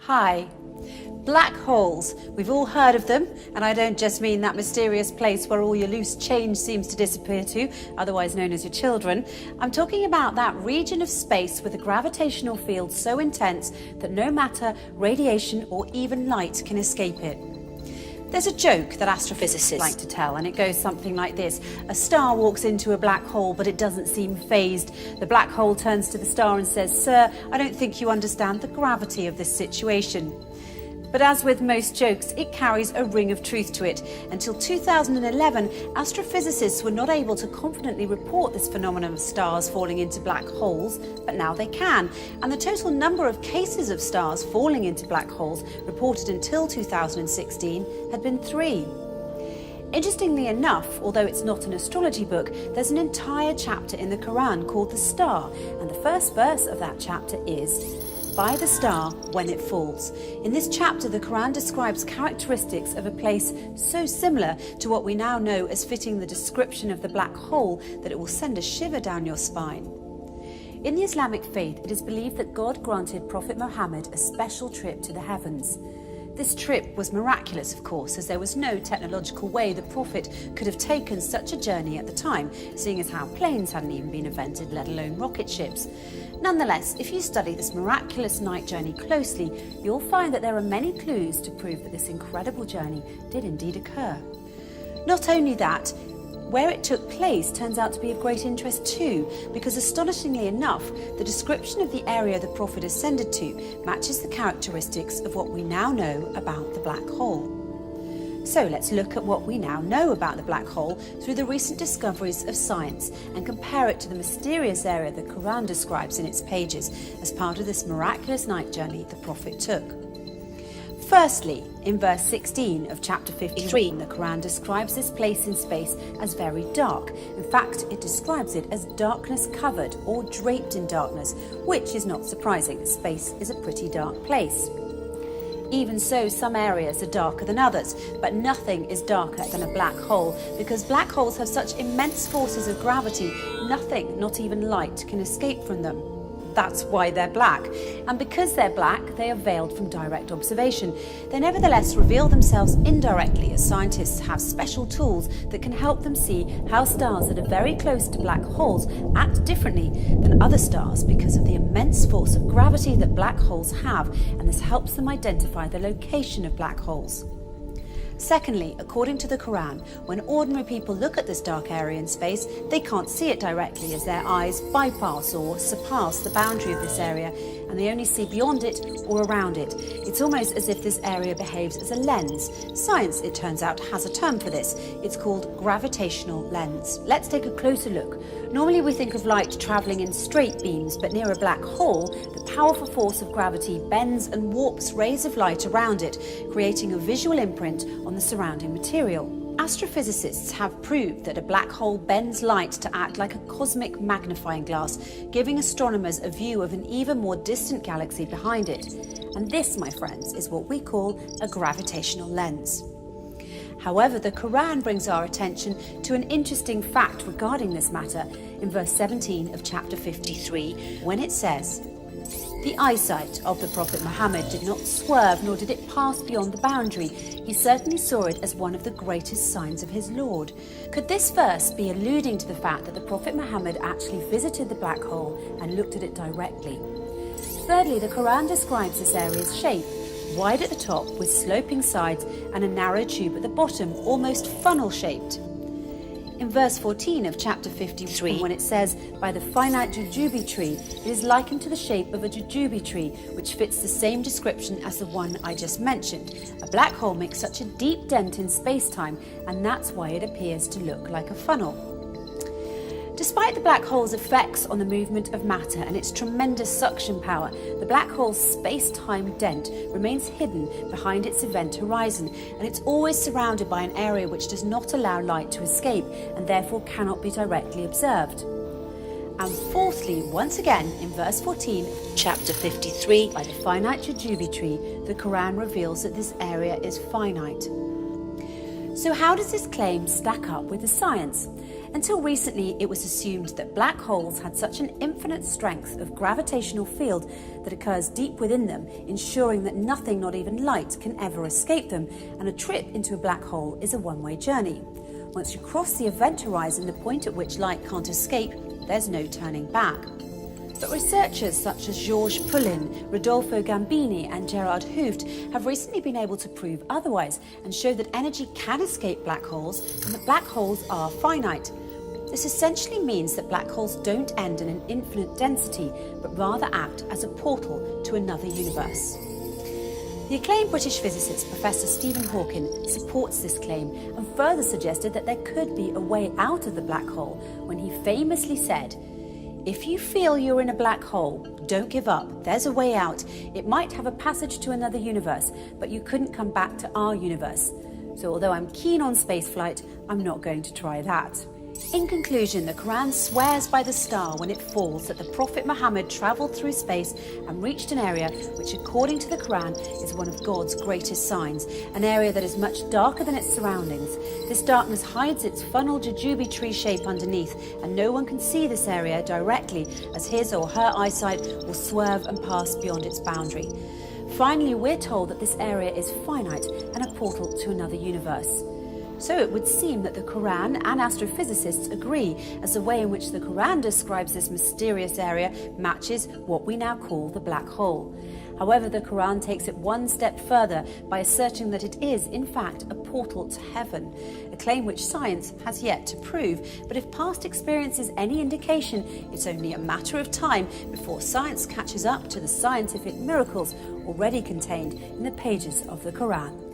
Hi. Black holes. We've all heard of them, and I don't just mean that mysterious place where all your loose change seems to disappear to, otherwise known as your children. I'm talking about that region of space with a gravitational field so intense that no matter, radiation or even light can escape it. There's a joke that astrophysicists like to tell, and it goes something like this. A star walks into a black hole, but it doesn't seem phased. The black hole turns to the star and says, "Sir, I don't think you understand the gravity of this situation." But as with most jokes, it carries a ring of truth to it. Until 2011, astrophysicists were not able to confidently report this phenomenon of stars falling into black holes, but now they can. And the total number of cases of stars falling into black holes reported until 2016 had been 3. Interestingly enough, although it's not an astrology book, there's an entire chapter in the Quran called The Star, and the first verse of that chapter is, "By the star when it falls." In this chapter, the Quran describes characteristics of a place so similar to what we now know as fitting the description of the black hole that it will send a shiver down your spine. In the Islamic faith, it is believed that God granted Prophet Muhammad a special trip to the heavens. This trip was miraculous, of course, as there was no technological way the Prophet could have taken such a journey at the time, seeing as how planes hadn't even been invented, let alone rocket ships. Nonetheless, if you study this miraculous night journey closely, you'll find that there are many clues to prove that this incredible journey did indeed occur. Not only that, where it took place turns out to be of great interest too, because astonishingly enough, the description of the area the Prophet ascended to matches the characteristics of what we now know about the black hole. So let's look at what we now know about the black hole through the recent discoveries of science and compare it to the mysterious area the Quran describes in its pages as part of this miraculous night journey the Prophet took. Firstly, in verse 16 of chapter 53, the Quran describes this place in space as very dark. In fact, it describes it as darkness covered or draped in darkness, which is not surprising. Space is a pretty dark place. Even so, some areas are darker than others, but nothing is darker than a black hole, because black holes have such immense forces of gravity, nothing, not even light, can escape from them. That's why they're black. And because they're black, they are veiled from direct observation. They nevertheless reveal themselves indirectly, as scientists have special tools that can help them see how stars that are very close to black holes act differently than other stars because of the immense force of gravity that black holes have, and this helps them identify the location of black holes. Secondly, according to the Quran, when ordinary people look at this dark area in space, they can't see it directly as their eyes bypass or surpass the boundary of this area, and they only see beyond it or around it. It's almost as if this area behaves as a lens. Science, it turns out, has a term for this. It's called gravitational lens. Let's take a closer look. Normally we think of light travelling in straight beams, but near a black hole, the powerful force of gravity bends and warps rays of light around it, creating a visual imprint on the surrounding material. Astrophysicists have proved that a black hole bends light to act like a cosmic magnifying glass, giving astronomers a view of an even more distant galaxy behind it. And this, my friends, is what we call a gravitational lens. However, the Quran brings our attention to an interesting fact regarding this matter in verse 17 of chapter 53, when it says, "The eyesight of the Prophet Muhammad did not swerve, nor did it pass beyond the boundary. He certainly saw it as one of the greatest signs of his Lord." Could this verse be alluding to the fact that the Prophet Muhammad actually visited the black hole and looked at it directly? Thirdly, the Quran describes this area's shape, wide at the top with sloping sides and a narrow tube at the bottom, almost funnel-shaped. In verse 14 of chapter 53, when it says, "By the finite jujube tree," it is likened to the shape of a jujube tree, which fits the same description as the one I just mentioned. A black hole makes such a deep dent in space-time, and that's why it appears to look like a funnel. Despite the black hole's effects on the movement of matter and its tremendous suction power, the black hole's space-time dent remains hidden behind its event horizon, and it's always surrounded by an area which does not allow light to escape and therefore cannot be directly observed. And fourthly, once again, in verse 14, chapter 53, by the finite jujube tree, the Quran reveals that this area is finite. So how does this claim stack up with the science? Until recently, it was assumed that black holes had such an infinite strength of gravitational field that occurs deep within them, ensuring that nothing, not even light, can ever escape them, and a trip into a black hole is a one-way journey. Once you cross the event horizon, the point at which light can't escape, there's no turning back. But researchers such as Georges Poulin, Rodolfo Gambini and Gerard Hooft have recently been able to prove otherwise and show that energy can escape black holes and that black holes are finite. This essentially means that black holes don't end in an infinite density, but rather act as a portal to another universe. The acclaimed British physicist Professor Stephen Hawking supports this claim and further suggested that there could be a way out of the black hole when he famously said, "If you feel you're in a black hole, don't give up. There's a way out. It might have a passage to another universe, but you couldn't come back to our universe. So although I'm keen on spaceflight, I'm not going to try that." In conclusion, the Quran swears by the star when it falls that the Prophet Muhammad travelled through space and reached an area which, according to the Quran, is one of God's greatest signs, an area that is much darker than its surroundings. This darkness hides its funnel jujube tree shape underneath, and no one can see this area directly as his or her eyesight will swerve and pass beyond its boundary. Finally, we're told that this area is finite and a portal to another universe. So it would seem that the Quran and astrophysicists agree, as the way in which the Quran describes this mysterious area matches what we now call the black hole. However, the Quran takes it one step further by asserting that it is, in fact, a portal to heaven, a claim which science has yet to prove. But if past experience is any indication, it's only a matter of time before science catches up to the scientific miracles already contained in the pages of the Quran.